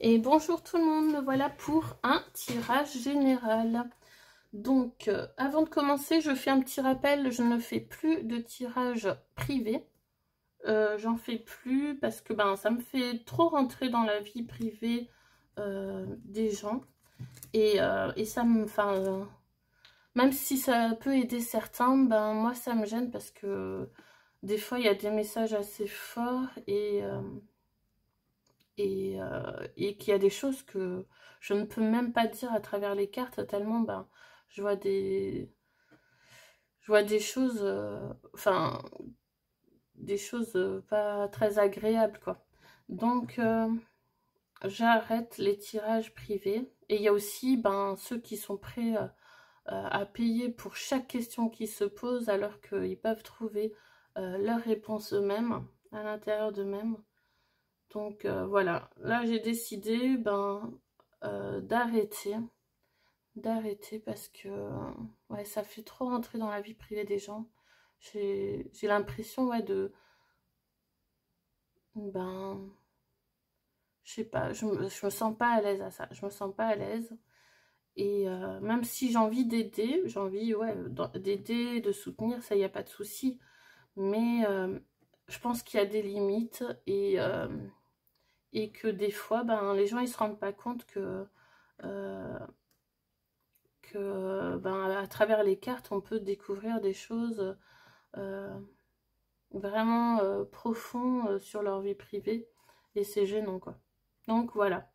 Et bonjour tout le monde, me voilà pour un tirage général. Donc, avant de commencer, je fais un petit rappel, je ne fais plus de tirage privé. J'en fais plus parce que ça me fait trop rentrer dans la vie privée des gens. Et ça me... même si ça peut aider certains, moi ça me gêne parce que des fois il y a des messages assez forts et qu'il y a des choses que je ne peux même pas dire à travers les cartes tellement je vois des choses des choses pas très agréables quoi. Donc j'arrête les tirages privés et il y a aussi ceux qui sont prêts à payer pour chaque question qui se pose alors qu'ils peuvent trouver leur réponse eux-mêmes à l'intérieur d'eux-mêmes. Donc voilà, là j'ai décidé d'arrêter parce que ouais, ça fait trop rentrer dans la vie privée des gens. J'ai l'impression de je sais pas, je me sens pas à l'aise à ça, je me sens pas à l'aise. Et même si j'ai envie d'aider, d'aider, de soutenir, ça y a pas de souci. Mais je pense qu'il y a des limites et que des fois, les gens ils se rendent pas compte euh, que à travers les cartes, on peut découvrir des choses vraiment profondes sur leur vie privée et c'est gênant quoi. Donc voilà.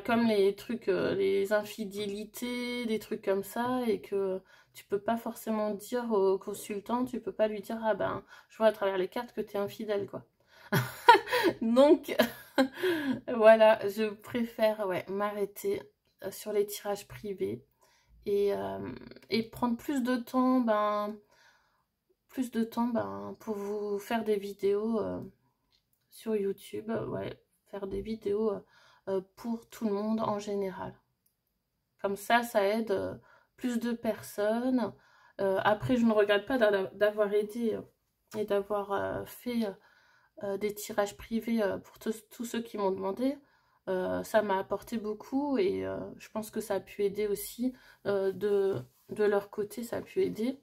Comme les trucs, les infidélités, des trucs comme ça, et que tu peux pas forcément dire au consultant, tu peux pas lui dire ah je vois à travers les cartes que tu es infidèle quoi. Donc voilà, je préfère m'arrêter sur les tirages privés et prendre plus de temps pour vous faire des vidéos sur YouTube, faire des vidéos pour tout le monde en général. Comme ça aide plus de personnes. Après, je ne regrette pas d'avoir aidé et d'avoir fait des tirages privés pour tous ceux qui m'ont demandé. Ça m'a apporté beaucoup et je pense que ça a pu aider aussi de leur côté, ça a pu aider.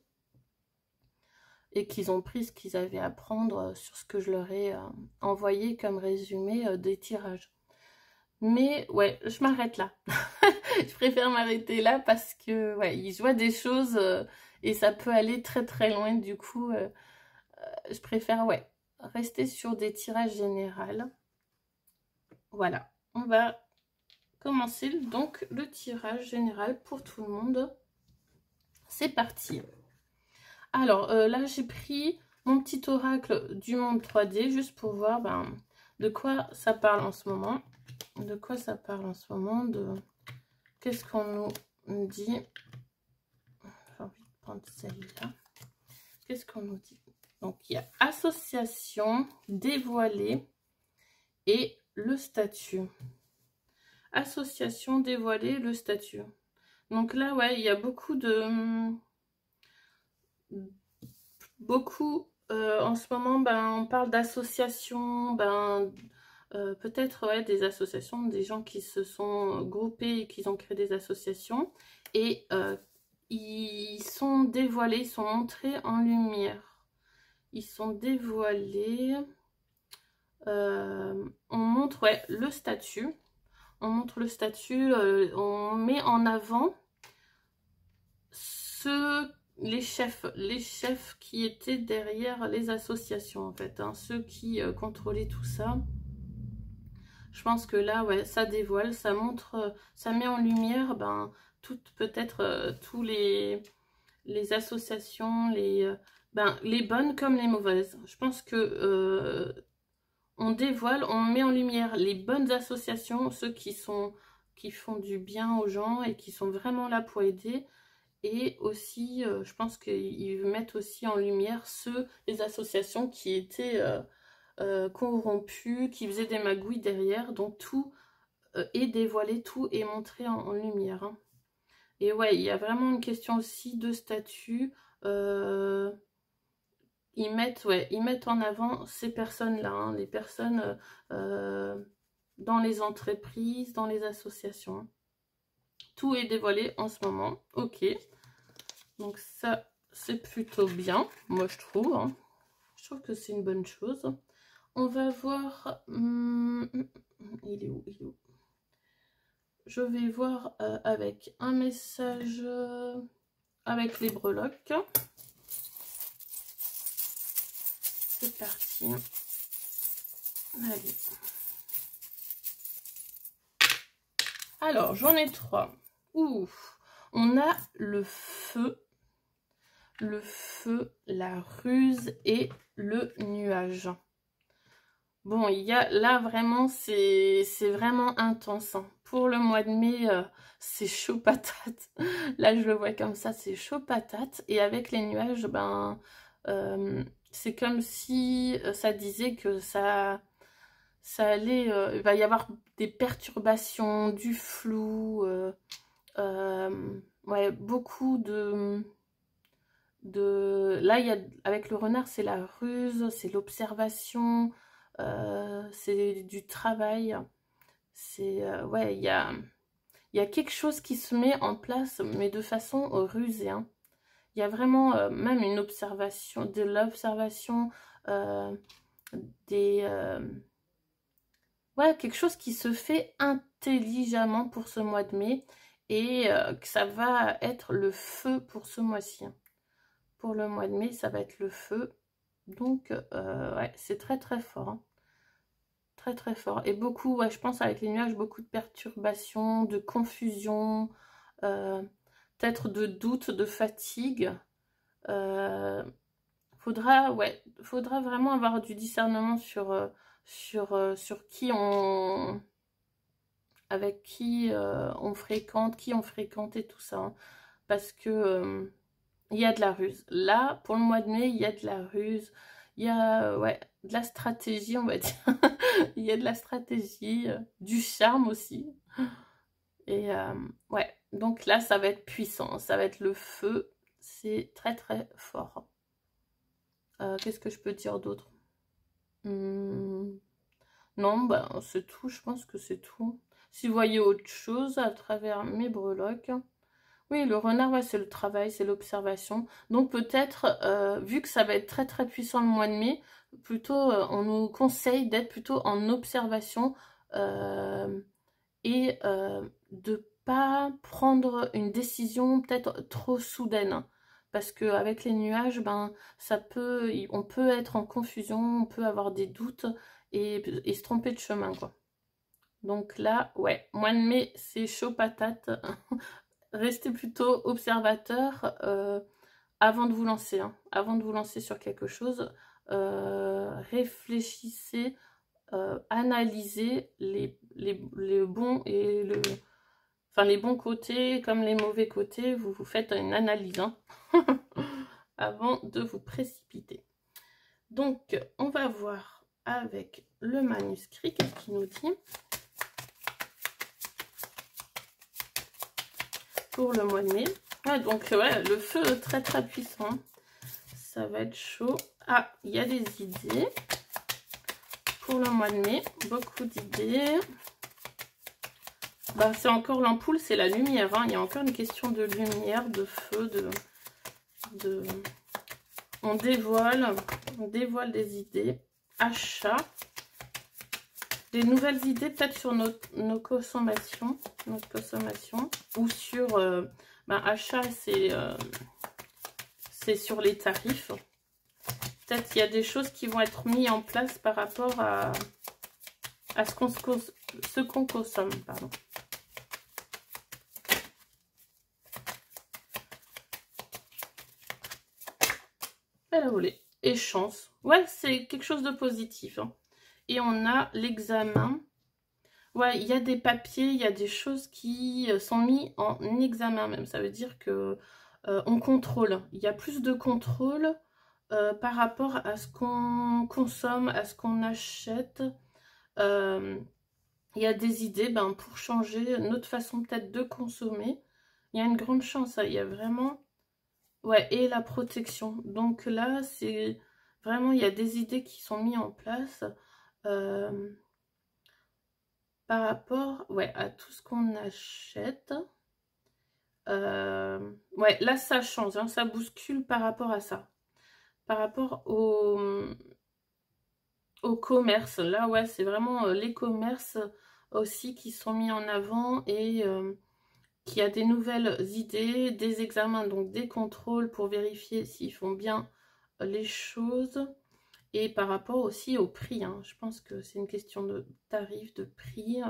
Et qu'ils ont pris ce qu'ils avaient à prendre sur ce que je leur ai envoyé comme résumé des tirages. Mais ouais, je m'arrête là. Je préfère m'arrêter là parce que ils jouent des choses et ça peut aller très très loin. Du coup, je préfère rester sur des tirages généraux. Voilà, on va commencer donc le tirage général pour tout le monde. C'est parti. Alors là, j'ai pris mon petit oracle du monde 3D juste pour voir de quoi ça parle en ce moment. De quoi ça parle en ce moment, qu'est-ce qu'on nous dit. J'ai envie de prendre celle-là. Qu'est-ce qu'on nous dit? Donc, il y a association, dévoilée et le statut. Association, dévoilée, le statut. Donc là, il y a beaucoup de... en ce moment, on parle d'associations, peut-être des associations, des gens qui se sont groupés et qui ont créé des associations. Et ils sont dévoilés, ils sont montrés en lumière. Ils sont dévoilés. On montre le statut. On montre le statut. On met en avant les chefs qui étaient derrière les associations en fait. Ceux qui contrôlaient tout ça. Je pense que là, ça dévoile, ça montre, ça met en lumière peut-être tous les associations, les bonnes comme les mauvaises. Je pense que on dévoile, on met en lumière les bonnes associations, ceux qui font du bien aux gens et qui sont vraiment là pour aider. Et aussi, je pense qu'ils mettent aussi en lumière les associations qui étaient corrompues, qui faisaient des magouilles derrière. Donc tout est dévoilé, tout est montré en lumière. Hein. Et il y a vraiment une question aussi de statut. Ils mettent en avant ces personnes-là, hein, les personnes dans les entreprises, dans les associations. Tout est dévoilé en ce moment. Ok. Donc ça, c'est plutôt bien, moi je trouve. Hein. Je trouve que c'est une bonne chose. On va voir... il est où? Il est où? Je vais voir avec un message avec les breloques. C'est parti. Allez. Alors, j'en ai 3. Ouf. On a le feu, la ruse et le nuage. Bon, il y a là vraiment, c'est vraiment intense. Hein. Pour le mois de mai, c'est chaud patate. Là, je le vois comme ça, c'est chaud patate. Et avec les nuages, ben, c'est comme si ça disait que ça allait, il va y avoir des perturbations, du flou, ouais, beaucoup là, il y a, avec le renard, c'est la ruse, c'est l'observation, c'est du travail. C'est, ouais, il y a quelque chose qui se met en place, mais de façon rusée. Hein. Il y a vraiment même une observation, de l'observation, des... ouais, quelque chose qui se fait intelligemment pour ce mois de mai et que ça va être le feu pour ce mois-ci. Hein. Pour le mois de mai, ça va être le feu. Donc, ouais, c'est très très fort. Hein. Très très fort. Et beaucoup, ouais, je pense avec les nuages, beaucoup de perturbations, de confusion, peut-être de doute, de fatigue. Faudra vraiment avoir du discernement sur qui on... avec qui on fréquente et tout ça. Hein. Parce que... il y a de la ruse. Là, pour le mois de mai, il y a de la ruse. Il y a ouais, de la stratégie, on va dire. Il y a de la stratégie, du charme aussi. Et ouais, donc là, ça va être puissant. Ça va être le feu. C'est très, très fort. Qu'est-ce que je peux dire d'autre? Non, ben, c'est tout. Je pense que c'est tout. Si vous voyez autre chose à travers mes breloques... Oui, le renard, ouais, c'est le travail, c'est l'observation. Donc peut-être, vu que ça va être très très puissant le mois de mai, plutôt on nous conseille d'être plutôt en observation et de pas prendre une décision peut-être trop soudaine. Hein. Parce qu'avec les nuages, ben, on peut être en confusion, on peut avoir des doutes et se tromper de chemin, quoi. Donc là, ouais, mois de mai, c'est chaud patate. Restez plutôt observateur avant de vous lancer. Hein. Avant de vous lancer sur quelque chose, réfléchissez, analysez les bons et les bons côtés comme les mauvais côtés. Vous faites une analyse hein, avant de vous précipiter. Donc, on va voir avec le manuscrit qu'est-ce qu'il nous dit. Pour le mois de mai. Ouais, donc ouais, le feu très très puissant. Ça va être chaud. Ah, il y a des idées. Pour le mois de mai, beaucoup d'idées. Bah, c'est encore l'ampoule, c'est la lumière. Hein. Il y a encore une question de lumière, de feu, on dévoile des idées. Achat. Des nouvelles idées peut-être sur notre consommation, ou sur achat, c'est sur les tarifs. Peut-être qu'il y a des choses qui vont être mises en place par rapport à ce qu'on consomme, pardon. Elle a volé. Et chance. Ouais, c'est quelque chose de positif. Hein. Et on a l'examen. Ouais, il y a des papiers, il y a des choses qui sont mis en examen même. Ça veut dire que on contrôle. Il y a plus de contrôle par rapport à ce qu'on consomme, à ce qu'on achète. Il y a des idées pour changer notre façon peut-être de consommer. Il y a une grande chance. Hein. Il y a vraiment... Ouais, et la protection. Donc là, c'est vraiment... Il y a des idées qui sont mises en place. par rapport, ouais, à tout ce qu'on achète. Ouais, là, ça change, hein, ça bouscule par rapport à ça. Par rapport au commerce. Là, ouais, c'est vraiment les commerces aussi qui sont mis en avant et qui a des nouvelles idées, des examens, donc des contrôles pour vérifier s'ils font bien les choses. Et par rapport aussi au prix, hein. Je pense que c'est une question de tarif, de prix,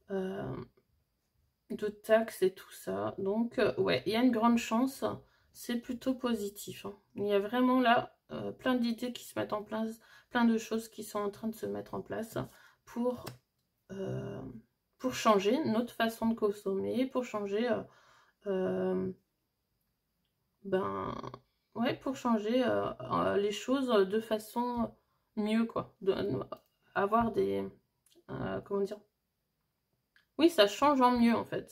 de taxes et tout ça. Donc, ouais, il y a une grande chance. C'est plutôt positif, hein. Il y a vraiment là plein d'idées qui se mettent en place, plein de choses qui sont en train de se mettre en place pour changer notre façon de consommer, pour changer, ben, ouais, pour changer les choses de façon mieux, quoi. Avoir des, comment dire? Oui, ça change en mieux, en fait.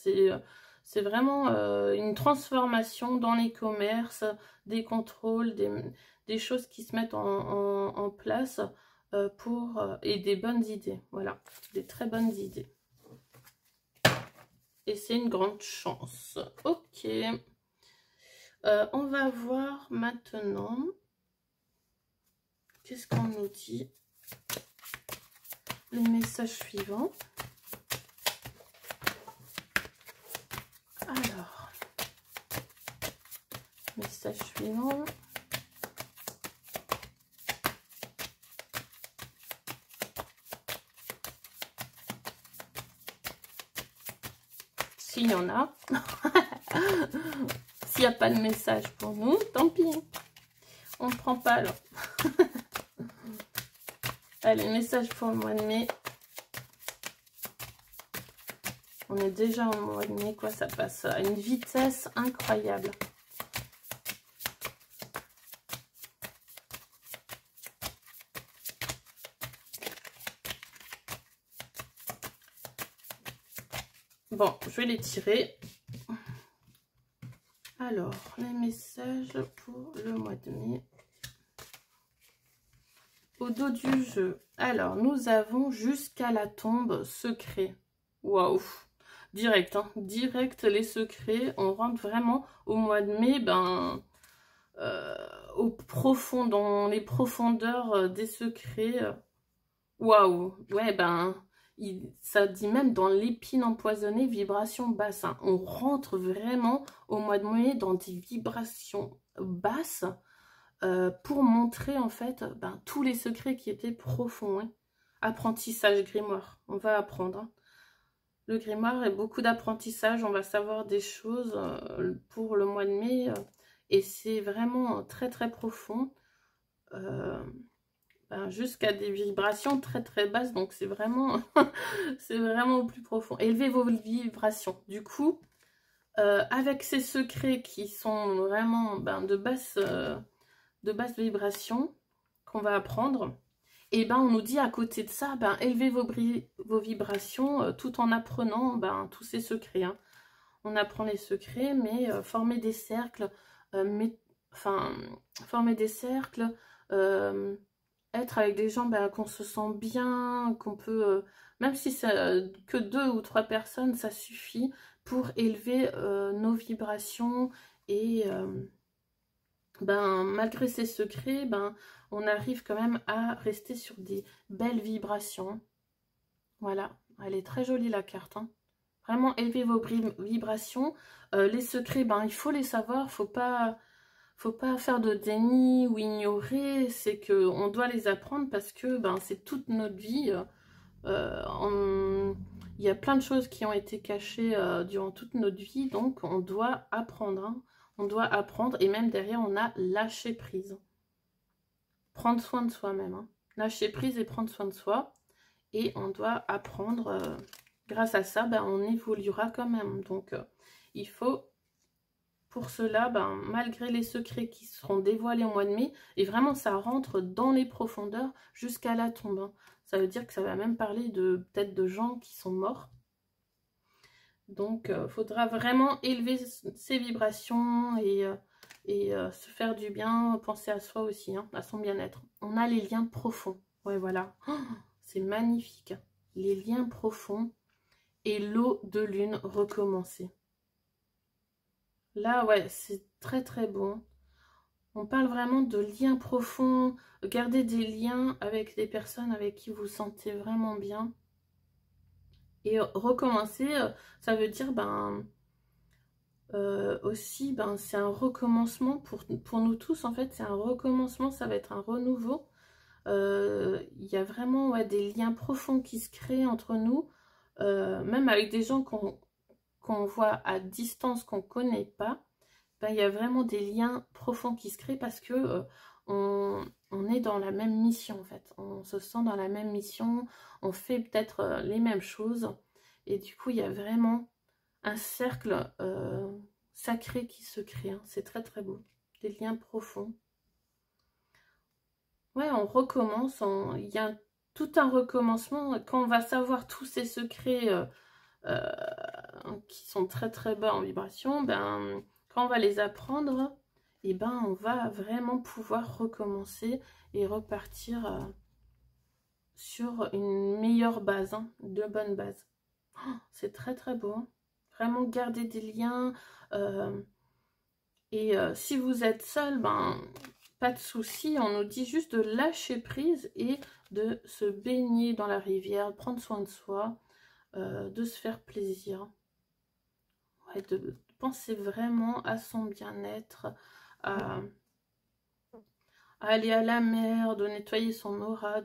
C'est vraiment une transformation dans les commerces, des contrôles, des choses qui se mettent en place et des bonnes idées. Voilà, des très bonnes idées. Et c'est une grande chance. Ok. On va voir maintenant. Qu'est-ce qu'on nous dit? Les messages suivants. Alors, message suivant. S'il y en a. S'il n'y a pas de message pour nous, tant pis. On ne prend pas alors. Allez, message pour le mois de mai. On est déjà en mois de mai, quoi, ça passe à une vitesse incroyable. Bon, je vais les tirer. Alors, les messages pour le mois de mai. Au dos du jeu. Alors, nous avons jusqu'à la tombe secret. Waouh! Direct, hein, direct les secrets. On rentre vraiment au mois de mai, ben, au profond, dans les profondeurs des secrets. Waouh! Ouais, ben, ça dit même dans l'épine empoisonnée, vibration basse. Hein. On rentre vraiment au mois de mai dans des vibrations basses pour montrer en fait ben, tous les secrets qui étaient profonds. Hein. Apprentissage grimoire, on va apprendre. Hein. Le grimoire est beaucoup d'apprentissage, on va savoir des choses pour le mois de mai et c'est vraiment très très profond. Ben, jusqu'à des vibrations très très basses, donc c'est vraiment c'est vraiment au plus profond. Élevez vos vibrations. Du coup, avec ces secrets qui sont vraiment ben, de basse vibration qu'on va apprendre, et ben on nous dit à côté de ça, ben élevez vos vibrations tout en apprenant ben, tous ces secrets. Hein. On apprend les secrets, mais former des cercles, former des cercles, être avec des gens ben, qu'on se sent bien, qu'on peut, même si c'est que 2 ou 3 personnes, ça suffit pour élever nos vibrations et ben, malgré ces secrets, ben, on arrive quand même à rester sur des belles vibrations. Voilà, elle est très jolie la carte. Hein. Vraiment, élevez vos vibrations. Les secrets, ben, il faut les savoir, faut pas faire de déni ou ignorer. C'est qu'on doit les apprendre parce que ben, c'est toute notre vie. Il y a plein de choses qui ont été cachées durant toute notre vie, donc on doit apprendre. Hein. On doit apprendre et même derrière, on a lâché prise. Prendre soin de soi-même. Hein. Lâcher prise et prendre soin de soi. Et on doit apprendre. Grâce à ça, ben, on évoluera quand même. Donc, il faut, pour cela, ben, malgré les secrets qui seront dévoilés au mois de mai, et vraiment, ça rentre dans les profondeurs jusqu'à la tombe. Hein. Ça veut dire que ça va même parler de peut-être de gens qui sont morts. Donc, il faudra vraiment élever ses vibrations et se faire du bien, penser à soi aussi, hein, à son bien-être. On a les liens profonds. Ouais, voilà. Oh, c'est magnifique. les liens profonds et l'eau de lune recommencer. Là, ouais, c'est très très bon. On parle vraiment de liens profonds, garder des liens avec des personnes avec qui vous sentez vraiment bien. Et recommencer, ça veut dire, ben, aussi, ben, c'est un recommencement pour nous tous, en fait, c'est un recommencement, ça va être un renouveau. Il y a vraiment ouais, des liens profonds qui se créent entre nous, même avec des gens qu'on voit à distance, qu'on ne connaît pas. Ben, il y a vraiment des liens profonds qui se créent parce que on est dans la même mission en fait. On se sent dans la même mission, on fait peut-être les mêmes choses. Et du coup, il y a vraiment un cercle sacré qui se crée. Hein. C'est très très beau. Des liens profonds. Ouais, on recommence. Il y a tout un recommencement. Quand on va savoir tous ces secrets qui sont très très bas en vibration, ben, quand on va les apprendre, et ben, on va vraiment pouvoir recommencer et repartir sur une meilleure base, hein, de bonnes bases. Oh, c'est très très beau. Hein. Vraiment garder des liens. Si vous êtes seul, ben, pas de souci. On nous dit juste de lâcher prise et de se baigner dans la rivière, prendre soin de soi, de se faire plaisir. Ouais, de penser vraiment à son bien-être, à aller à la mer, de nettoyer son aura,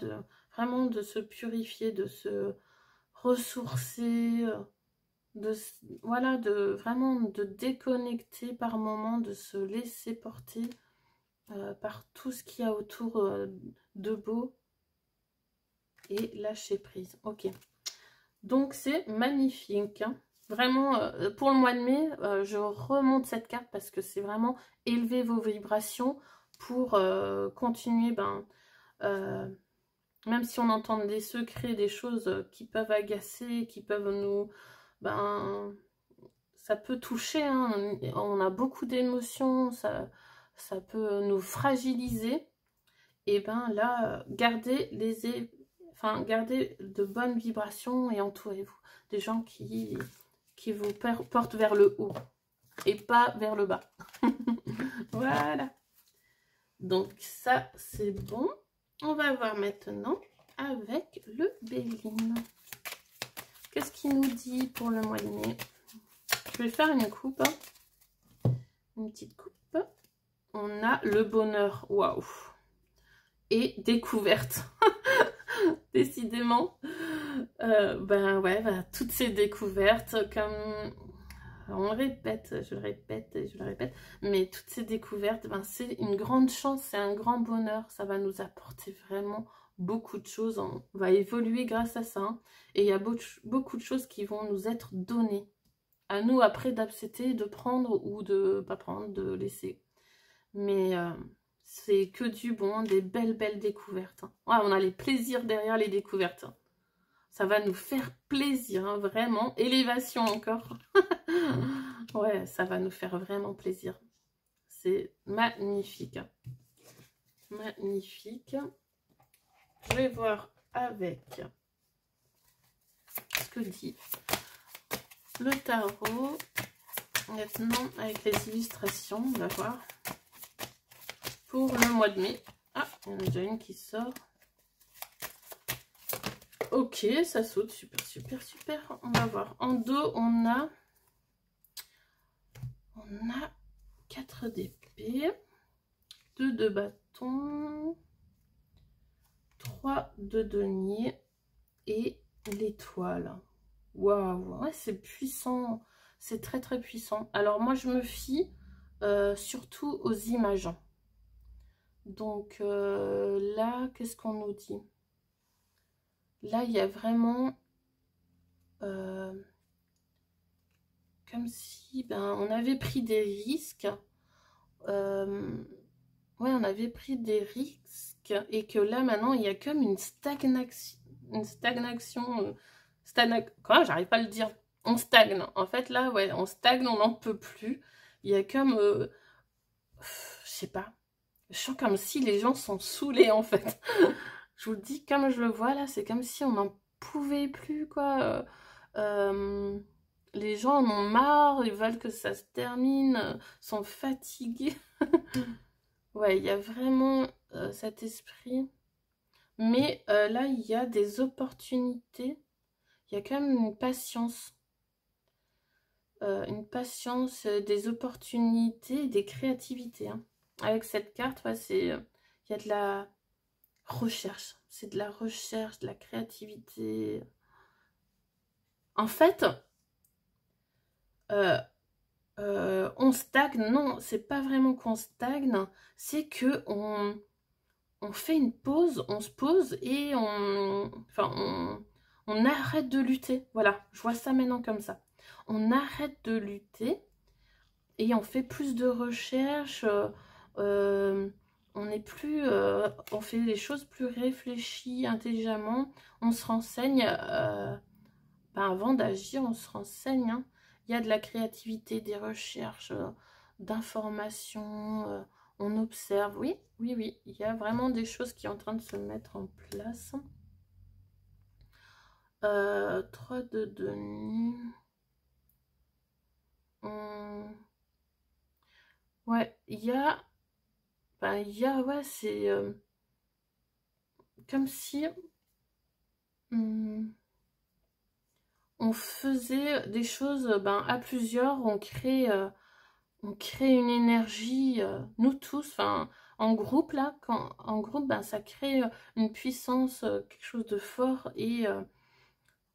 vraiment de se purifier, de se ressourcer, voilà, vraiment de déconnecter par moment, de se laisser porter par tout ce qu'il y a autour de beau et lâcher prise. Ok, donc c'est magnifique, hein. Vraiment, pour le mois de mai, je remonte cette carte parce que c'est vraiment élever vos vibrations pour continuer, ben, même si on entend des secrets, des choses qui peuvent agacer, qui peuvent nous... Ben, ça peut toucher, hein. On a beaucoup d'émotions, ça peut nous fragiliser. Et ben là, gardez gardez de bonnes vibrations et entourez-vous des gens qui vous portent vers le haut et pas vers le bas. Voilà. Donc ça, c'est bon. On va voir maintenant avec le Béline. Qu'est-ce qu'il nous dit pour le mois de mai? Je vais faire une coupe. Une petite coupe. On a le bonheur. Waouh. Et découverte. Décidément. Ben ouais, ben, toutes ces découvertes, comme on le répète, je le répète et je le répète, mais toutes ces découvertes, ben, c'est une grande chance, c'est un grand bonheur, ça va nous apporter vraiment beaucoup de choses, on va évoluer grâce à ça, hein, et il y a beaucoup de choses qui vont nous être données, à nous après d'accepter, de prendre ou de pas prendre, de laisser, mais c'est que du bon, des belles découvertes, hein. Ouais, on a les plaisirs derrière les découvertes, hein. Ça va nous faire plaisir, hein, vraiment. Élévation encore. Ouais, ça va nous faire vraiment plaisir. C'est magnifique. Magnifique. Je vais voir avec ce que dit le tarot. Maintenant, avec les illustrations, on va voir. Pour le mois de mai. Ah, il y en a déjà une qui sort. Ok, ça saute, super, super, super. On va voir. En dos, on a 4 d'épée, 2 de bâton, 3 de denier et l'étoile. Waouh, ouais, c'est puissant. C'est très, très puissant. Alors, moi, je me fie surtout aux images. Donc, là, qu'est-ce qu'on nous dit? Là, il y a vraiment comme si on avait pris des risques. Ouais, on avait pris des risques et que là, maintenant, il y a comme une stagnation. Quoi, j'arrive pas à le dire. On stagne. En fait, là, ouais, on stagne, on n'en peut plus. Il y a comme... je sais pas. Je sens comme si les gens sont saoulés, en fait. Je vous le dis, comme je le vois là, c'est comme si on n'en pouvez plus, quoi. Les gens en ont marre, ils veulent que ça se termine, sont fatigués. Ouais, il y a vraiment cet esprit. Mais là, il y a des opportunités. Il y a quand même une patience, des opportunités, des créativités. Hein. Avec cette carte, ouais, il y a de la recherche. C'est de la recherche, de la créativité. En fait, euh, on stagne. Non, c'est pas vraiment qu'on stagne. C'est que on fait une pause, on se pose et on arrête de lutter. Voilà, je vois ça maintenant comme ça. On arrête de lutter et on fait plus de recherches. On est plus, on fait les choses plus réfléchies, intelligemment. On se renseigne. Avant d'agir, on se renseigne. Hein. Il y a de la créativité, des recherches, d'informations. On observe. Oui, oui, oui. Il y a vraiment des choses qui sont en train de se mettre en place. 3 de denier. Ouais, il y a... ouais, c'est comme si on faisait des choses à plusieurs, on crée une énergie, nous tous, en groupe, là, en groupe, ça crée une puissance, quelque chose de fort, et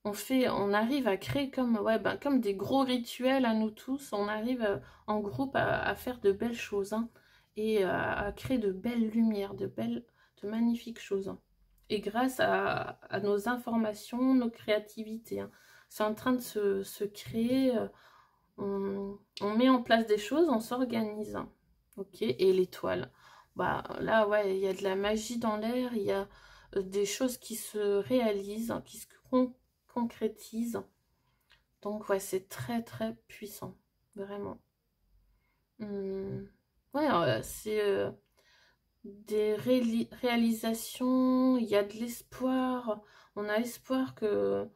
on arrive à créer comme, ouais, comme des gros rituels à nous tous, on arrive en groupe à faire de belles choses, hein, et à créer de belles lumières, de magnifiques choses. Hein. Et grâce à nos informations, nos créativités, hein, c'est en train de se créer, on met en place des choses, on s'organise. Hein. Ok, et l'étoile. Là, ouais, il y a de la magie dans l'air, il y a des choses qui se réalisent, hein, qui se concrétisent. Donc, ouais, c'est très, très puissant. Vraiment. Ouais, c'est des réalisations, il y a de l'espoir. On a espoir de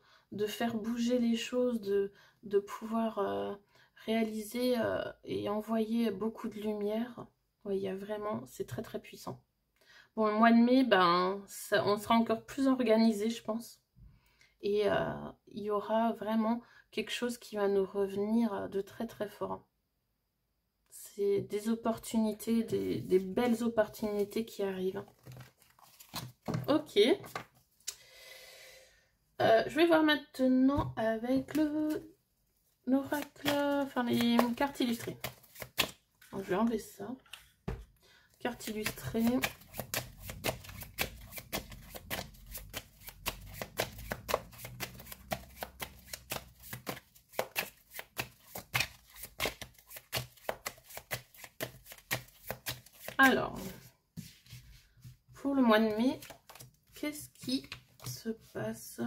faire bouger les choses, de pouvoir réaliser et envoyer beaucoup de lumière. Ouais, il y a vraiment, c'est très très puissant. Bon, le mois de mai, on sera encore plus organisé, je pense. Et il y aura vraiment quelque chose qui va nous revenir de très très fort. C'est des opportunités, des belles opportunités qui arrivent. Ok. Je vais voir maintenant avec l'oracle, enfin les cartes illustrées. Alors, je vais enlever ça. Cartes illustrées. Alors, pour le mois de mai, qu'est-ce qui se passe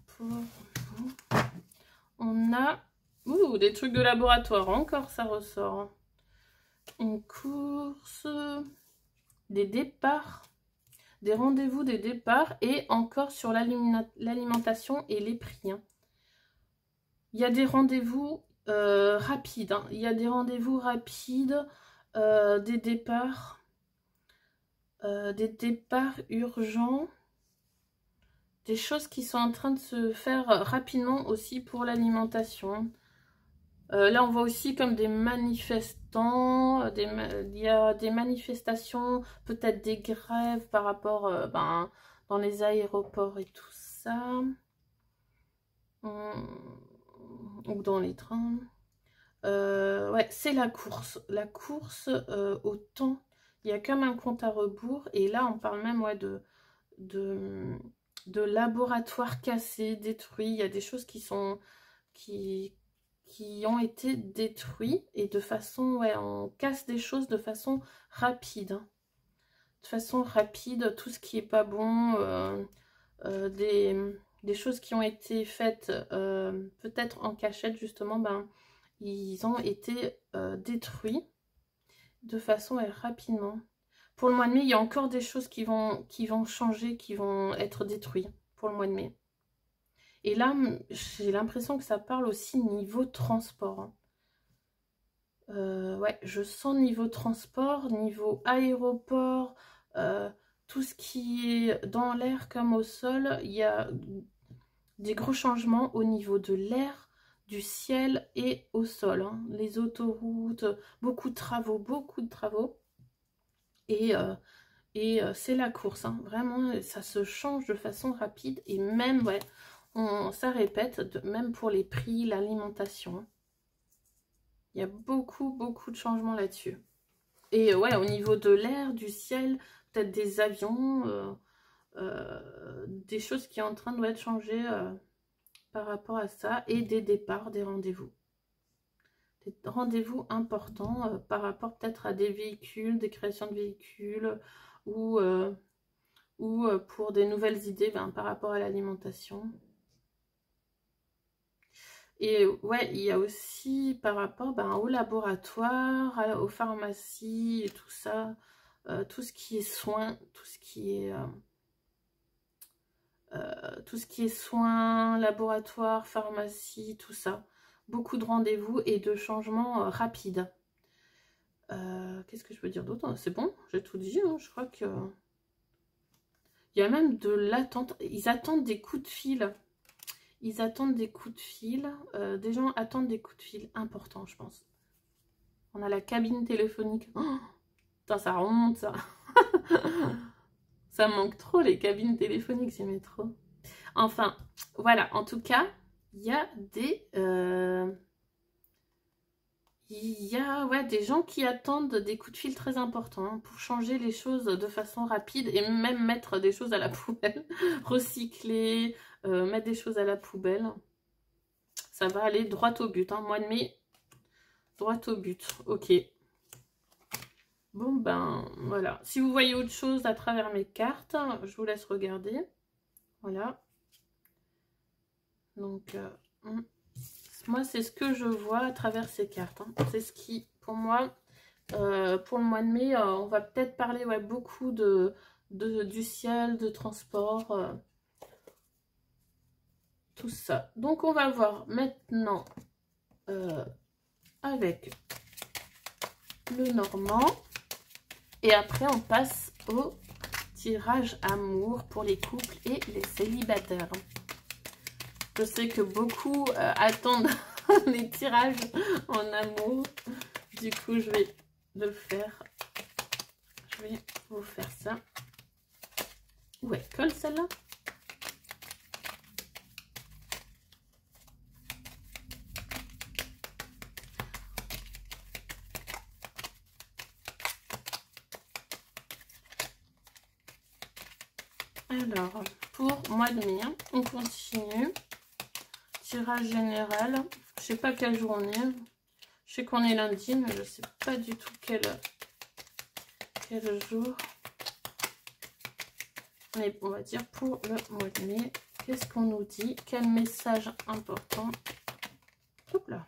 pour vous? On a des trucs de laboratoire, encore ça ressort. Une course, des départs, des rendez-vous, des départs, et encore sur l'alimentation et les prix. Hein. Il y a des rendez-vous rapides, hein. Il y a des rendez-vous rapides, des départs urgents, des choses qui sont en train de se faire rapidement aussi pour l'alimentation. Là, on voit aussi comme des manifestants, il y a des manifestations, peut-être des grèves par rapport dans les aéroports et tout ça. Ou dans les trains. Ouais, c'est la course. La course au temps. Il y a comme un compte à rebours. Et là, on parle même de laboratoires cassés, détruits. Il y a des choses qui ont été détruits. Et de façon, ouais, on casse des choses de façon rapide. Hein. De façon rapide, tout ce qui est pas bon, des choses qui ont été faites peut-être en cachette, justement, ils ont été détruits de façon rapidement. Pour le mois de mai, il y a encore des choses qui vont changer, qui vont être détruites pour le mois de mai. Et là, j'ai l'impression que ça parle aussi niveau transport. Hein. Ouais, je sens niveau transport, niveau aéroport, tout ce qui est dans l'air comme au sol, il y a des gros changements au niveau de l'air, du ciel et au sol. Hein. Les autoroutes, beaucoup de travaux, beaucoup de travaux. Et c'est la course, hein. Vraiment, ça se change de façon rapide. Et même, ouais, ça répète, même pour les prix, l'alimentation. Hein. Il y a beaucoup, beaucoup de changements là-dessus. Et ouais, au niveau de l'air, du ciel, peut-être des avions, des choses qui sont en train de changer par rapport à ça. Et des départs, des rendez-vous. Des rendez-vous importants par rapport peut-être à des véhicules, des créations de véhicules ou pour des nouvelles idées par rapport à l'alimentation. Et ouais, il y a aussi par rapport au laboratoire, aux pharmacies et tout ça, tout ce qui est soins, tout ce qui est soins, laboratoire, pharmacie, tout ça. Beaucoup de rendez-vous et de changements rapides. Qu'est-ce que je peux dire d'autre? C'est bon, j'ai tout dit, hein, je crois que... Il y a même de l'attente. Ils attendent des coups de fil. Ils attendent des coups de fil. Des gens attendent des coups de fil importants, je pense. On a la cabine téléphonique. Oh, putain, ça remonte, ça. Ça me manque trop, les cabines téléphoniques, j'aimais trop. Enfin, voilà. En tout cas, il y a des... Il y a des gens qui attendent des coups de fil très importants hein, pour changer les choses de façon rapide et même mettre des choses à la poubelle, recycler, mettre des choses à la poubelle. Ça va aller droit au but. Hein. Mois de mai, droit au but. Ok. Bon ben voilà. Si vous voyez autre chose à travers mes cartes, je vous laisse regarder. Voilà. Donc... moi, c'est ce que je vois à travers ces cartes. Hein. C'est ce qui, pour moi, pour le mois de mai, on va peut-être parler beaucoup du ciel, de transport, tout ça. Donc, on va voir maintenant avec le normand. Et après, on passe au tirage amour pour les couples et les célibataires. Je sais que beaucoup attendent les tirages en amour. Du coup, je vais le faire. Je vais vous faire ça. Où elle colle celle-là? Alors, pour mois de mai, on continue. Tirage général. Je sais pas quel jour on est. Je sais qu'on est lundi, mais je sais pas du tout quel jour. Mais on va dire pour le mois de mai. Qu'est-ce qu'on nous dit? Quel message important? Hop là.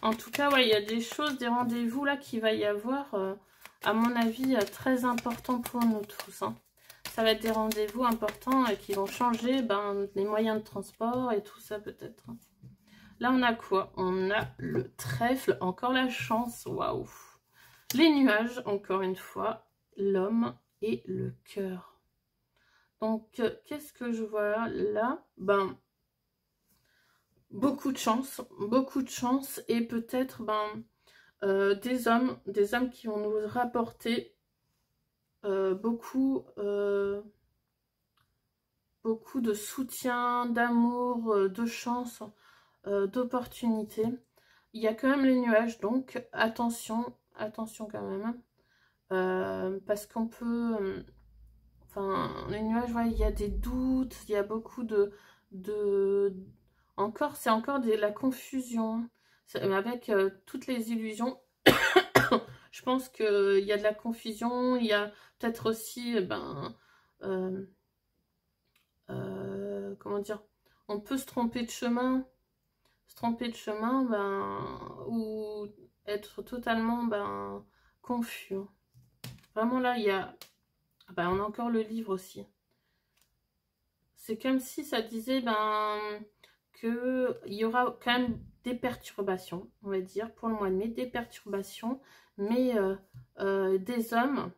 En tout cas, ouais, il y a des choses, des rendez-vous là qu'il va y avoir, à mon avis, très importants pour nous tous. Hein. Ça va être des rendez-vous importants et qui vont changer les moyens de transport et tout ça peut-être. Là, on a quoi? On a le trèfle, encore la chance, waouh! Les nuages, encore une fois, l'homme et le cœur. Donc, qu'est-ce que je vois là? Beaucoup de chance et peut-être des hommes qui vont nous rapporter beaucoup de soutien, d'amour, de chance, d'opportunités. Il y a quand même les nuages, donc attention quand même, parce qu'on peut, les nuages, il y a des doutes, il y a beaucoup c'est encore de la confusion, avec toutes les illusions. Je pense qu'il y a de la confusion, il y a peut-être aussi, comment dire, on peut se tromper de chemin, ou être totalement confus. Vraiment là, il y a... on a encore le livre aussi. C'est comme si ça disait qu'il y aura quand même des perturbations, on va dire, pour le mois de mai, des perturbations, mais des hommes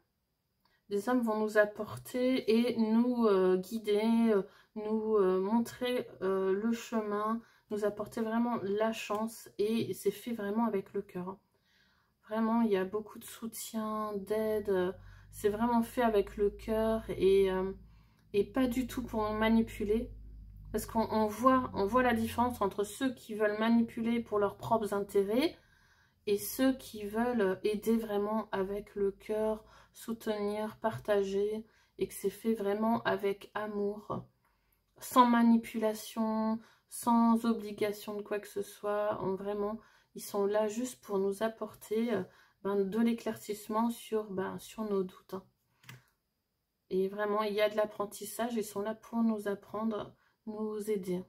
vont nous apporter et nous guider, nous montrer le chemin, nous apporter vraiment la chance, et c'est fait vraiment avec le cœur. Vraiment, il y a beaucoup de soutien, d'aide, c'est vraiment fait avec le cœur et pas du tout pour manipuler. Parce qu'on voit la différence entre ceux qui veulent manipuler pour leurs propres intérêts et ceux qui veulent aider vraiment avec le cœur, soutenir, partager, et que c'est fait vraiment avec amour, sans manipulation, sans obligation de quoi que ce soit. Vraiment, ils sont là juste pour nous apporter de l'éclaircissement sur nos doutes. Et vraiment, il y a de l'apprentissage, ils sont là pour nous apprendre, nous aider.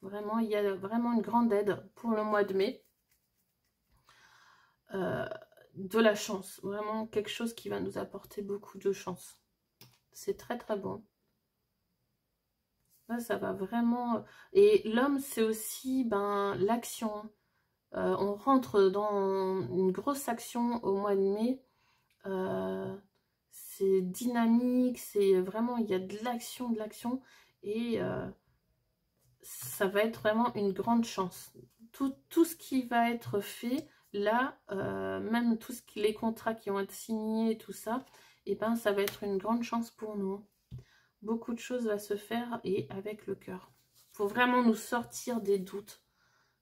Vraiment, il y a vraiment une grande aide pour le mois de mai. De la chance, vraiment quelque chose qui va nous apporter beaucoup de chance. C'est très très bon. Là, ça va vraiment... Et l'homme, c'est aussi l'action. On rentre dans une grosse action au mois de mai. C'est dynamique, c'est vraiment, il y a de l'action, et ça va être vraiment une grande chance. Tout ce qui va être fait là, même les contrats qui vont être signés, tout ça, et ça va être une grande chance pour nous. Beaucoup de choses vont se faire, et avec le cœur. Il faut vraiment nous sortir des doutes,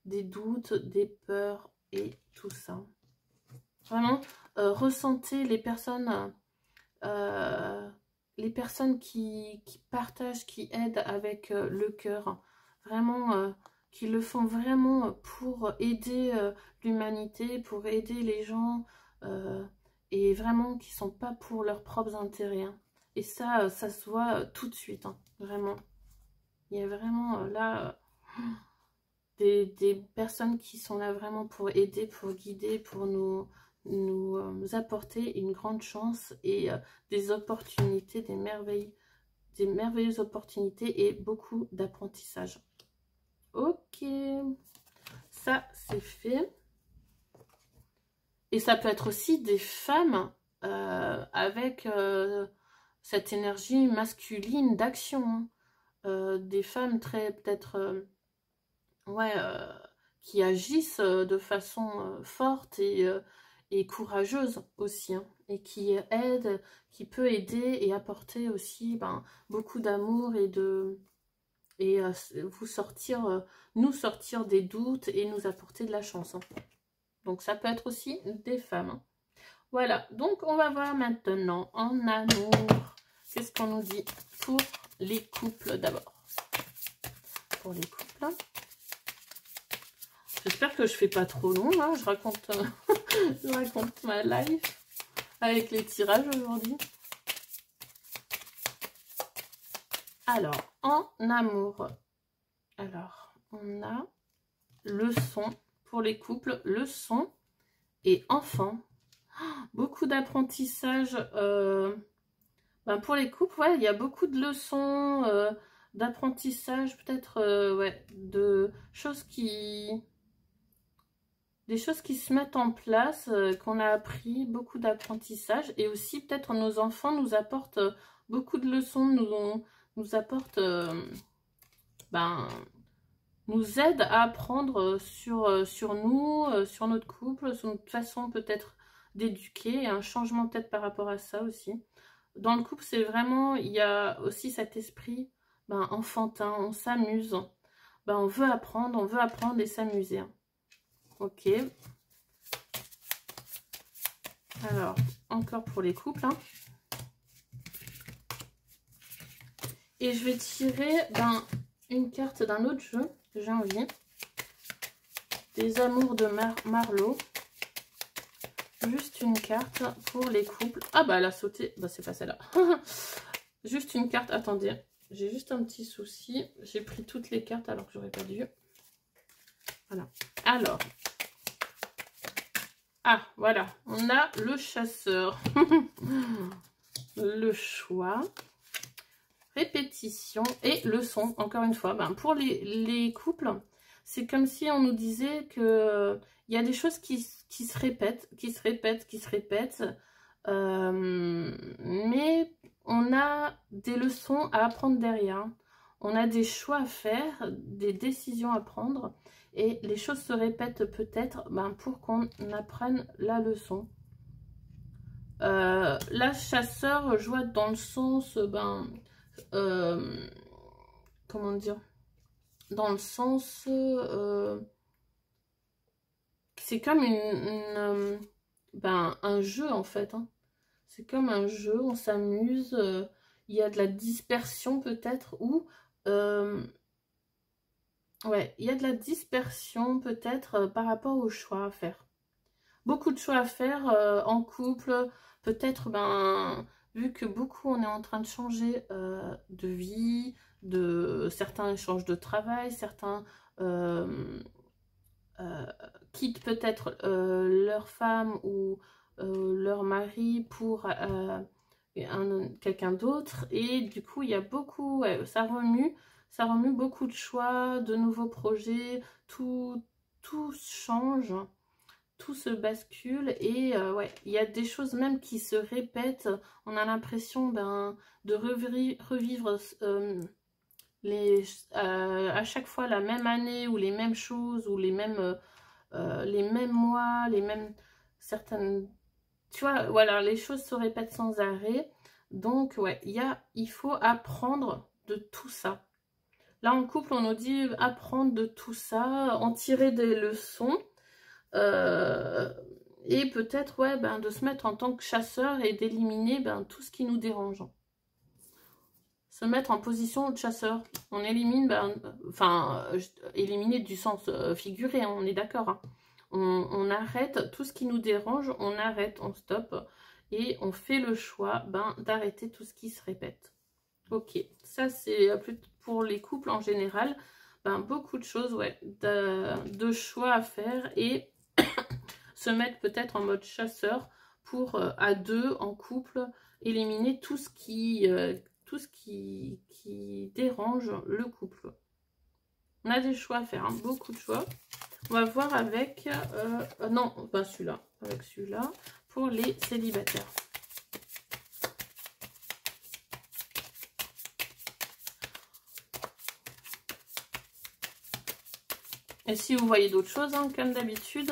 des peurs et tout ça. Vraiment, ressentez les personnes qui partagent, qui aident avec le cœur, vraiment, qui le font vraiment pour aider l'humanité, pour aider les gens, et vraiment qui sont pas pour leurs propres intérêts. Hein. Et ça se voit tout de suite, hein, vraiment. Il y a vraiment là des personnes qui sont là vraiment pour aider, pour guider, pour nous apporter une grande chance et des opportunités, des merveilleuses opportunités et beaucoup d'apprentissage. Ok, ça c'est fait. Et ça peut être aussi des femmes avec cette énergie masculine d'action. Hein. Des femmes très peut-être... qui agissent de façon forte et courageuse aussi, hein, et qui aide, qui peut aider et apporter aussi beaucoup d'amour et nous sortir des doutes et nous apporter de la chance. Hein. Donc ça peut être aussi des femmes. Hein. Voilà, donc on va voir maintenant en amour. Qu'est-ce qu'on nous dit pour les couples d'abord? Pour les couples. J'espère que je fais pas trop long, là. Je raconte ma life avec les tirages aujourd'hui. Alors, en amour. Alors, on a leçon pour les couples, leçon et enfant. Beaucoup d'apprentissage. Pour les couples, ouais, il y a beaucoup de leçons, d'apprentissage, peut-être, ouais, des choses qui se mettent en place, qu'on a appris, beaucoup d'apprentissage. Et aussi, peut-être, nos enfants nous apportent beaucoup de leçons, nous apportent, nous aident à apprendre sur nous, sur notre couple, sur notre façon peut-être d'éduquer, un changement peut-être par rapport à ça aussi. Dans le couple, c'est vraiment, il y a aussi cet esprit enfantin, on s'amuse, on veut apprendre et s'amuser. Ok. Alors, encore pour les couples. Hein. Et je vais tirer une carte d'un autre jeu que j'ai envie. Des amours de Marlowe. Juste une carte pour les couples. Ah elle a sauté. C'est pas celle-là. Juste une carte. Attendez. J'ai juste un petit souci. J'ai pris toutes les cartes alors que j'aurais pas dû. Voilà. Alors. Ah, voilà, on a le chasseur. Le choix, répétition et leçon. Encore une fois, ben, pour les couples, c'est comme si on nous disait que il y a des choses qui se répètent, qui se répètent. Mais on a des leçons à apprendre derrière. On a des choix à faire, des décisions à prendre. Et les choses se répètent peut-être ben, pour qu'on apprenne la leçon. Là, chasseur, je vois dans le sens, ben, comment dire, dans le sens, c'est comme ben, un jeu en fait. Hein. C'est comme un jeu, on s'amuse, il y a de la dispersion peut-être, ou ouais, il y a de la dispersion peut-être par rapport aux choix à faire. Beaucoup de choix à faire en couple, peut-être, ben, vu que beaucoup on est en train de changer de vie, certains changent de travail, certains quittent peut-être leur femme ou leur mari pour quelqu'un d'autre, et du coup il y a beaucoup, ouais, ça remue beaucoup de choix, de nouveaux projets, tout change. Tout se bascule et ouais, il y a des choses même qui se répètent. On a l'impression ben, de revivre à chaque fois la même année ou les mêmes choses ou les mêmes mois, les mêmes certaines... Tu vois, voilà, les choses se répètent sans arrêt. Donc, ouais, il faut apprendre de tout ça. Là, en couple, on nous dit apprendre de tout ça, en tirer des leçons. Et peut-être ouais, ben, de se mettre en tant que chasseur et d'éliminer ben, tout ce qui nous dérange. Se mettre en position de chasseur. On élimine, ben, enfin, éliminer du sens figuré, hein, on est d'accord. Hein. On arrête tout ce qui nous dérange, on arrête, on stoppe et on fait le choix ben, d'arrêter tout ce qui se répète. Ok, ça c'est pour les couples en général. Ben, beaucoup de choses, ouais, de choix à faire et se mettre peut-être en mode chasseur pour, à deux, en couple, éliminer tout ce qui dérange le couple. On a des choix à faire, hein, beaucoup de choix. On va voir avec, non, pas celui-là, avec celui-là, pour les célibataires. Et si vous voyez d'autres choses, hein, comme d'habitude,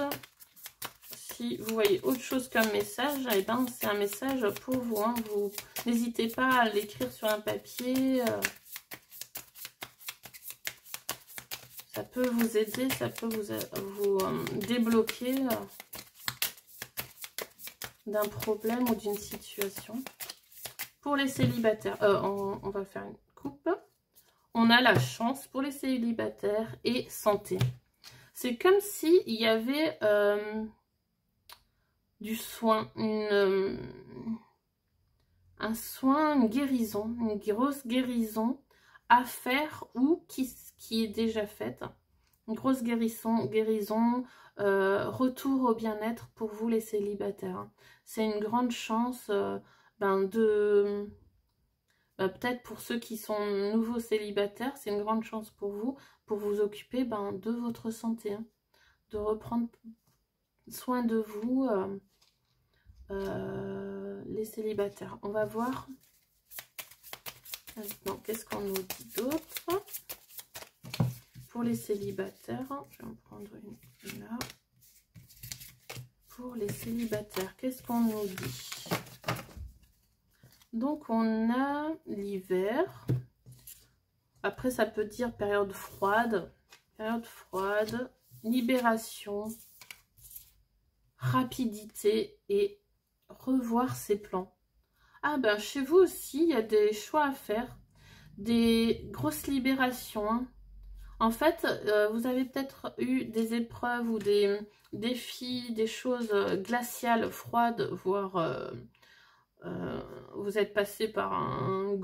si vous voyez autre chose comme message, eh ben, c'est un message pour vous. Hein. Vous n'hésitez pas à l'écrire sur un papier. Ça peut vous aider, ça peut vous débloquer d'un problème ou d'une situation. Pour les célibataires, on va faire une coupe. On a la chance pour les célibataires et santé. C'est comme s'il y avait du soin, un soin, une guérison, une grosse guérison à faire ou qui est déjà faite. Une grosse guérison, retour au bien-être pour vous les célibataires. C'est une grande chance ben peut-être pour ceux qui sont nouveaux célibataires, c'est une grande chance pour vous occuper ben, de votre santé, hein, de reprendre soin de vous, les célibataires. On va voir maintenant qu'est-ce qu'on nous dit d'autre pour les célibataires. Je vais en prendre une là. Pour les célibataires, qu'est-ce qu'on nous dit? Donc on a l'hiver. Après ça peut dire période froide, libération, rapidité et revoir ses plans. Ah ben chez vous aussi il y a des choix à faire, des grosses libérations. Hein. En fait vous avez peut-être eu des épreuves ou des défis, des choses glaciales, froides, voire vous êtes passé par une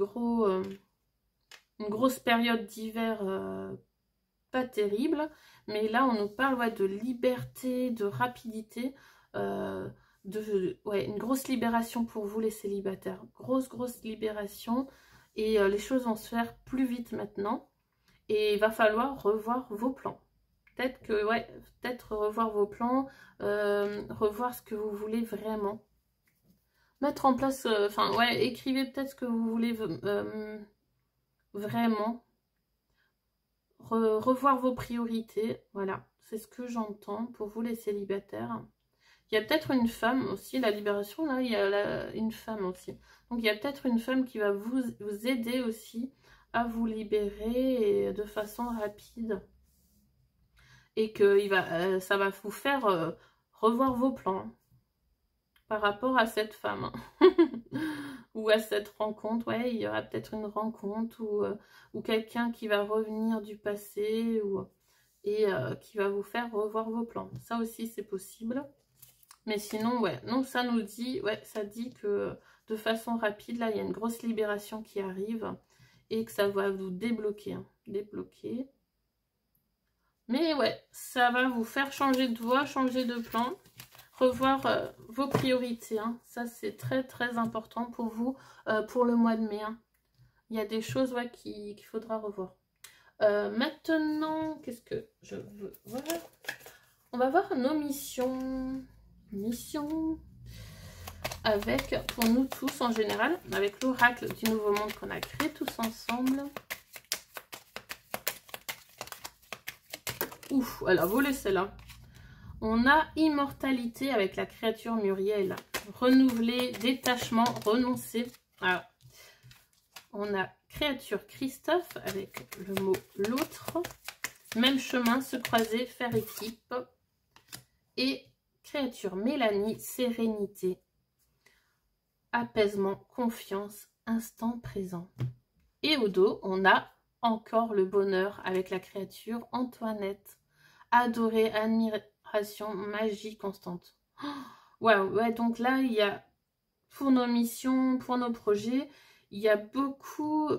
grosse période d'hiver pas terrible, mais là on nous parle ouais, de liberté, de rapidité, ouais, une grosse libération pour vous les célibataires. Grosse libération. Et les choses vont se faire plus vite maintenant. Et il va falloir revoir vos plans. Peut-être que, ouais, peut-être revoir vos plans, revoir ce que vous voulez vraiment. Mettre en place, enfin, ouais, écrivez peut-être ce que vous voulez vraiment. Revoir vos priorités, voilà. C'est ce que j'entends pour vous les célibataires. Il y a peut-être une femme aussi, la libération, là, il y a une femme aussi. Donc, il y a peut-être une femme qui va vous aider aussi à vous libérer de façon rapide. Et que ça va vous faire revoir vos plans par rapport à cette femme. Ou à cette rencontre. Ouais, il y aura peut-être une rencontre ou quelqu'un qui va revenir du passé et qui va vous faire revoir vos plans. Ça aussi, c'est possible. Mais sinon, ouais, non, ça nous dit, ouais, ça dit que de façon rapide, là, il y a une grosse libération qui arrive et que ça va vous débloquer, hein, débloquer. Mais ouais, ça va vous faire changer de voie, changer de plan, revoir vos priorités, hein. Ça, c'est très important pour vous, pour le mois de mai, hein. Il y a des choses, ouais, qu'il faudra revoir. Maintenant, qu'est-ce que je veux voir? On va voir nos missions. Missions avec, pour nous tous en général, avec l'oracle du nouveau monde qu'on a créé tous ensemble. Ouf, elle a volé celle-là. On a immortalité avec la créature Muriel. Renouveler, détachement, renoncer. Alors, on a créature Christophe avec le mot l'autre. Même chemin, se croiser, faire équipe. Et créature Mélanie, sérénité, apaisement, confiance, instant présent. Et au dos, on a encore le bonheur avec la créature Antoinette. Adorer, admiration, magie constante. Waouh, ouais, donc là, il y a, pour nos missions, pour nos projets, il y a beaucoup,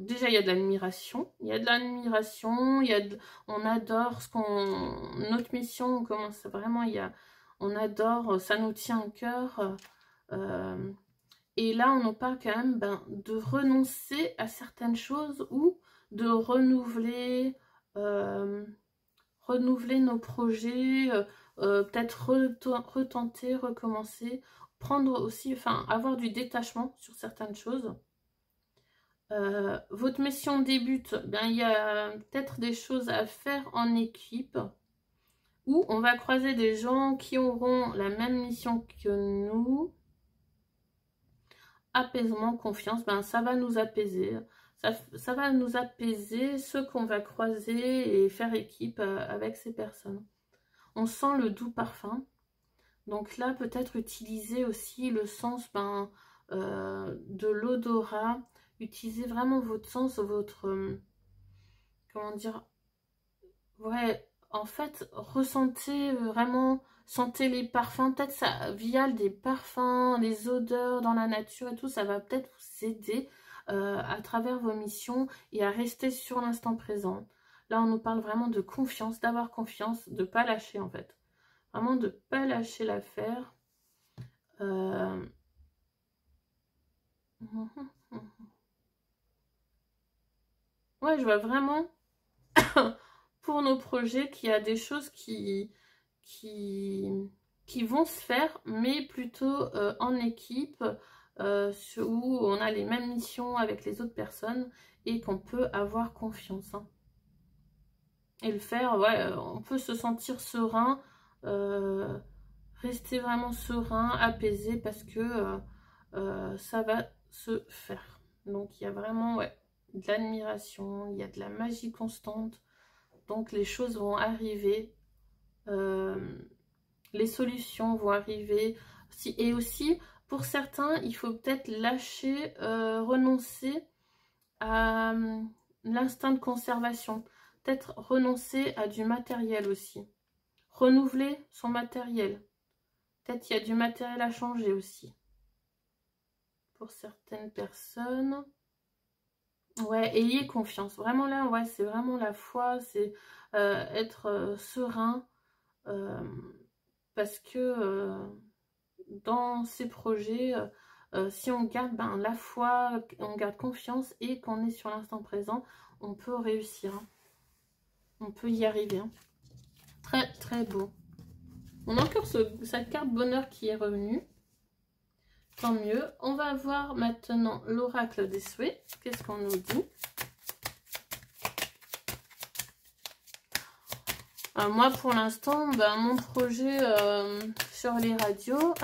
déjà, il y a de l'admiration. Il y a de l'admiration, on adore notre mission, on commence vraiment, on adore, ça nous tient à cœur. Et là, on nous parle quand même de renoncer à certaines choses ou de renouveler nos projets, peut-être retenter, recommencer, prendre aussi, avoir du détachement sur certaines choses. Votre mission débute, il y a peut-être des choses à faire en équipe, ou on va croiser des gens qui auront la même mission que nous. Apaisement, confiance, ça va nous apaiser. Ça va nous apaiser ceux qu'on va croiser et faire équipe avec ces personnes. On sent le doux parfum. Donc là, peut-être utiliser aussi le sens de l'odorat. Utilisez vraiment votre sens, comment dire, ouais, en fait, ressentez vraiment, sentez les parfums, peut-être ça, via des parfums, des odeurs dans la nature et tout, ça va peut-être vous aider à travers vos missions et à rester sur l'instant présent. Là, on nous parle vraiment de confiance, d'avoir confiance, de ne pas lâcher en fait. Vraiment de ne pas lâcher l'affaire. Ouais, je vois vraiment pour nos projets qu'il y a des choses qui vont se faire, mais plutôt en équipe, où on a les mêmes missions avec les autres personnes et qu'on peut avoir confiance. Hein. Et le faire, ouais, on peut se sentir serein, rester vraiment serein, apaisé, parce que ça va se faire. Donc il y a vraiment, ouais, de l'admiration, il y a de la magie constante. Donc les choses vont arriver, les solutions vont arriver. Et aussi, pour certains, il faut peut-être lâcher, renoncer à l'instinct de conservation. Peut-être renoncer à du matériel aussi. Renouveler son matériel. Peut-être qu'il y a du matériel à changer aussi. Pour certaines personnes. Ouais, ayez confiance. Vraiment là, ouais, c'est vraiment la foi, c'est être serein. parce que dans ces projets, si on garde la foi, on garde confiance et qu'on est sur l'instant présent, on peut réussir. Hein. On peut y arriver. Hein. Très très beau. On a encore cette carte bonheur qui est revenue. Tant mieux. On va voir maintenant l'oracle des souhaits. Qu'est-ce qu'on nous dit? Moi, pour l'instant, mon projet sur les radios,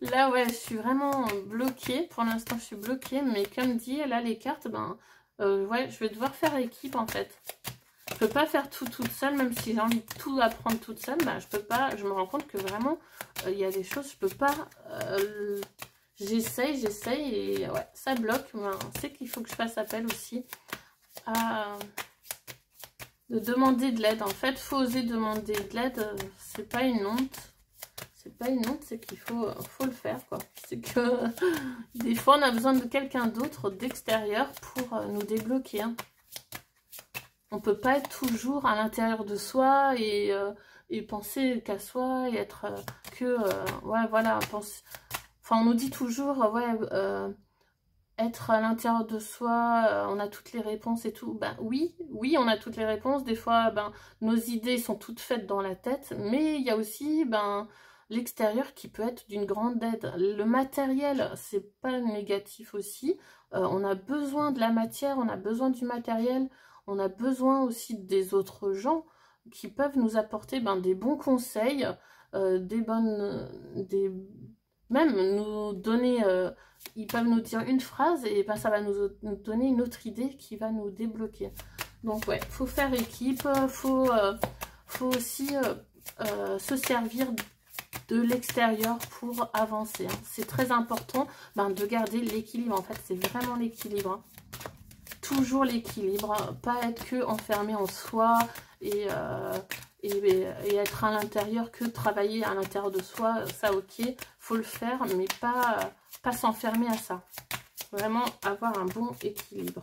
là, ouais, je suis vraiment bloquée. Pour l'instant, je suis bloquée. Mais comme dit, là, les cartes, ouais, je vais devoir faire équipe, en fait. Je peux pas faire tout toute seule, même si j'ai envie de tout apprendre toute seule. Je peux pas. Je me rends compte que vraiment, il y a des choses, je peux pas... J'essaye, et ouais, ça bloque. C'est qu'il faut que je fasse appel aussi à... de demander de l'aide. En fait, faut oser demander de l'aide. C'est pas une honte. C'est pas une honte, c'est qu'il faut le faire, quoi. C'est que des fois, on a besoin de quelqu'un d'autre, d'extérieur, pour nous débloquer. Hein. On peut pas être toujours à l'intérieur de soi et penser qu'à soi et être ouais, voilà. Enfin, on nous dit toujours, ouais... être à l'intérieur de soi, on a toutes les réponses et tout. Oui, on a toutes les réponses. Des fois, nos idées sont toutes faites dans la tête. Mais il y a aussi l'extérieur qui peut être d'une grande aide. Le matériel, c'est pas négatif aussi. On a besoin de la matière, on a besoin du matériel. On a besoin aussi des autres gens qui peuvent nous apporter des bons conseils, même nous donner... ils peuvent nous dire une phrase et ça va nous donner une autre idée qui va nous débloquer. Donc ouais, faut faire équipe, faut aussi se servir de l'extérieur pour avancer. Hein. C'est très important de garder l'équilibre. En fait, c'est vraiment l'équilibre. Hein. Toujours l'équilibre, pas être que enfermé en soi et être à l'intérieur, que travailler à l'intérieur de soi. Ça, ok, faut le faire, mais pas s'enfermer à ça. Vraiment avoir un bon équilibre.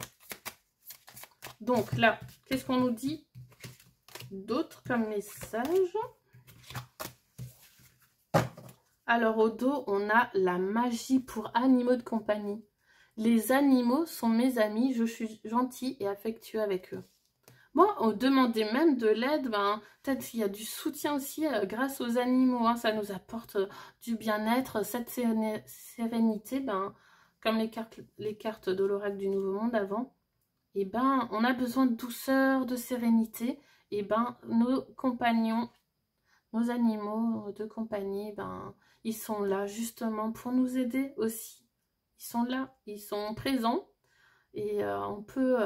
Donc là, qu'est-ce qu'on nous dit d'autre comme message? Alors au dos, on a la magie pour animaux de compagnie. Les animaux sont mes amis, je suis gentil et affectueux avec eux. Bon, on demandait même de l'aide, peut-être qu'il y a du soutien aussi grâce aux animaux, hein, ça nous apporte du bien-être, cette sérénité, comme les cartes de l'oracle du Nouveau Monde avant, et on a besoin de douceur, de sérénité, et nos compagnons, nos animaux de compagnie, ils sont là justement pour nous aider aussi. Ils sont là, ils sont présents, et on peut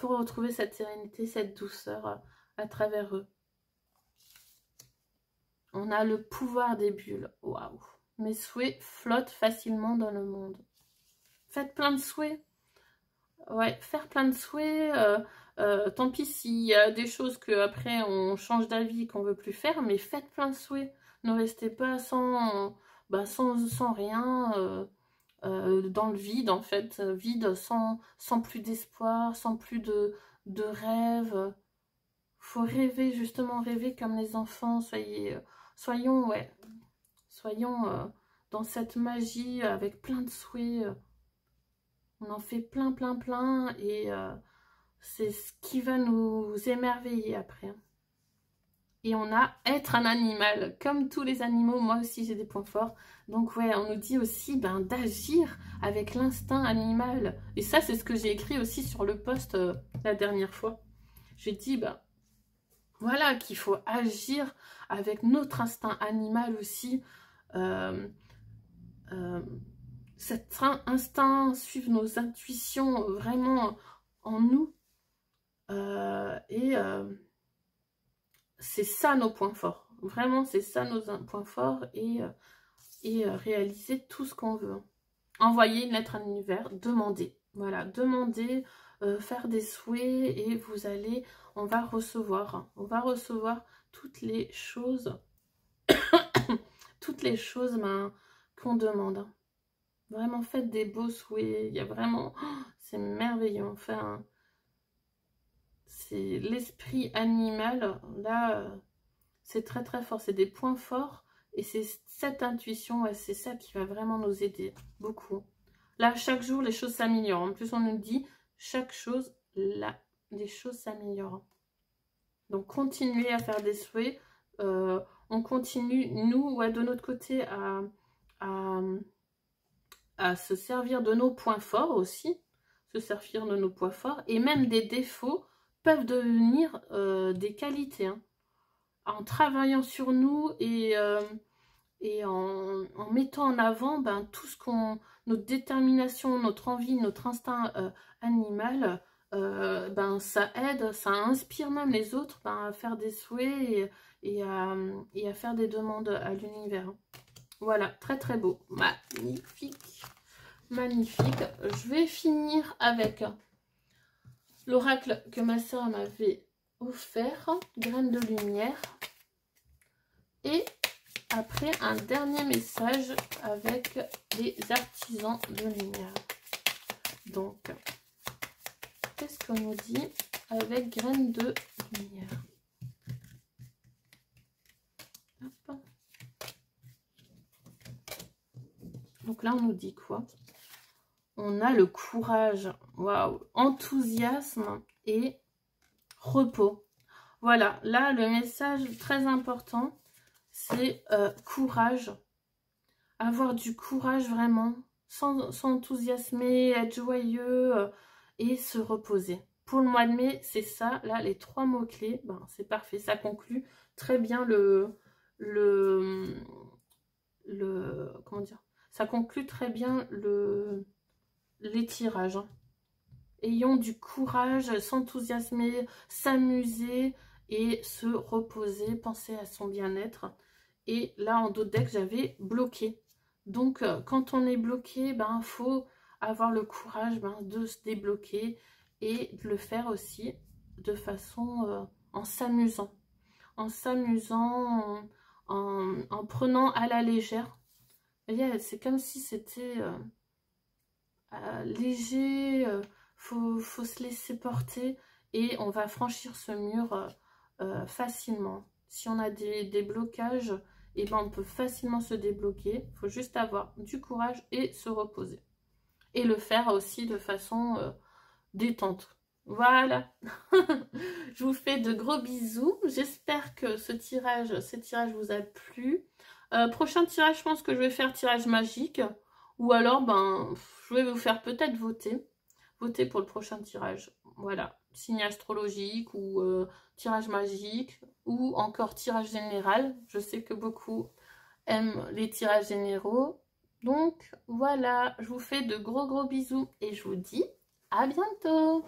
retrouver cette sérénité, cette douceur à travers eux. On a le pouvoir des bulles. Waouh! Mes souhaits flottent facilement dans le monde. Faites plein de souhaits. Ouais, faire plein de souhaits. Tant pis s'il y a des choses qu'après on change d'avis, qu'on veut plus faire, mais faites plein de souhaits. Ne restez pas sans rien. Dans le vide, en fait, vide, sans plus d'espoir, sans plus de rêve. Faut rêver, justement, rêver comme les enfants. Soyons dans cette magie avec plein de souhaits. On en fait plein, et c'est ce qui va nous émerveiller après. Et on a être un animal, comme tous les animaux, moi aussi j'ai des points forts. Donc ouais, on nous dit aussi d'agir avec l'instinct animal. Et ça, c'est ce que j'ai écrit aussi sur le post la dernière fois. J'ai dit, voilà, qu'il faut agir avec notre instinct animal aussi. Cet instinct, suivre nos intuitions vraiment en nous. C'est ça nos points forts. Vraiment, c'est ça nos points forts. Et réaliser tout ce qu'on veut. Envoyer une lettre à l'univers, demander. Voilà, demander, faire des souhaits et on va recevoir. On va recevoir toutes les choses, toutes les choses qu'on demande. Vraiment, faites des beaux souhaits. Il y a vraiment, c'est merveilleux. Enfin, c'est l'esprit animal, là... C'est très très fort, c'est des points forts. Et c'est cette intuition, ouais, c'est ça qui va vraiment nous aider beaucoup. Là, chaque jour, les choses s'améliorent. En plus, on nous dit, chaque chose, là, les choses s'améliorent. Donc, continuez à faire des souhaits. On continue, nous, ouais, de notre côté, à se servir de nos points forts aussi. Se servir de nos points forts. Et même des défauts peuvent devenir des qualités. Hein. En travaillant sur nous et en mettant en avant ben, tout ce notre détermination, notre envie, notre instinct animal, ben, ça aide, ça inspire même les autres ben, à faire des souhaits et à faire des demandes à l'univers. Voilà, très très beau, magnifique, magnifique. Je vais finir avec l'oracle que ma soeur m'avait offert, graines de lumière, et après un dernier message avec les artisans de lumière. Donc, qu'est-ce qu'on nous dit avec graines de lumière? Hop. Donc là, on nous dit quoi? On a le courage, waouh, enthousiasme et repos. Voilà, là, le message très important, c'est courage. Avoir du courage vraiment, s'enthousiasmer, être joyeux et se reposer. Pour le mois de mai, c'est ça, là, les 3 mots-clés, ben, c'est parfait. Ça conclut très bien comment dire, ça conclut très bien les tirages. Hein. Ayons du courage, s'enthousiasmer, s'amuser et se reposer, penser à son bien-être. Et là, en dos de deck, j'avais bloqué. Donc, quand on est bloqué, ben, faut avoir le courage ben, de se débloquer et de le faire aussi de façon en s'amusant. En s'amusant, en prenant à la légère. Vous voyez, c'est comme si c'était léger, faut se laisser porter et on va franchir ce mur facilement. Si on a des blocages, et ben on peut facilement se débloquer. Il faut juste avoir du courage et se reposer. Et le faire aussi de façon détente. Voilà. Je vous fais de gros bisous. J'espère que ces tirages vous a plu. Prochain tirage, je pense que je vais faire tirage magique. Ou alors, ben, je vais vous faire peut-être voter. Voter pour le prochain tirage. Voilà. Signe astrologique ou tirage magique. Ou encore tirage général. Je sais que beaucoup aiment les tirages généraux. Donc, voilà. Je vous fais de gros bisous. Et je vous dis à bientôt.